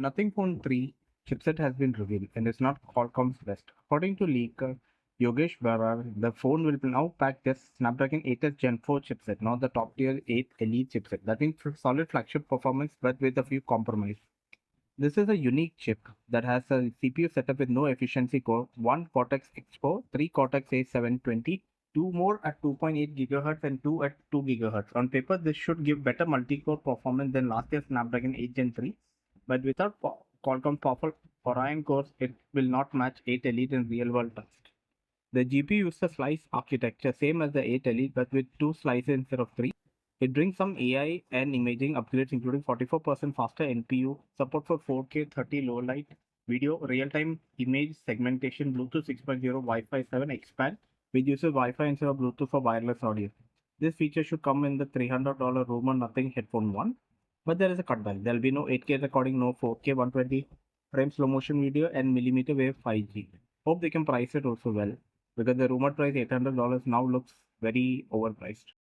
Nothing Phone 3 chipset has been revealed and is not Qualcomm's best. According to leaker Yogesh Brar, the phone will now pack this Snapdragon 8s Gen 4 chipset, not the top tier 8 Elite chipset. That means solid flagship performance but with a few compromises. This is a unique chip that has a CPU setup with no efficiency core, one Cortex X4, three Cortex A720, two more at 2.8 GHz and two at 2 GHz. On paper, this should give better multi-core performance than last year's Snapdragon 8 Gen 3, but without Qualcomm powerful Oryon cores, it will not match 8 Elite in real-world test. The GPU uses a slice architecture, same as the 8 Elite, but with two slices instead of three. It brings some AI and imaging upgrades, including 44% faster NPU, support for 4K 30 low light video, real-time image segmentation, Bluetooth 6.0, Wi-Fi 7 expand, which uses Wi-Fi instead of Bluetooth for wireless audio. This feature should come in the $300 Room or Nothing headphone 1, but there is a cutback. There will be no 8K recording, no 4K 120 frame slow motion video, and millimeter wave 5G. Hope they can price it also well, because the rumored price $800 now looks very overpriced.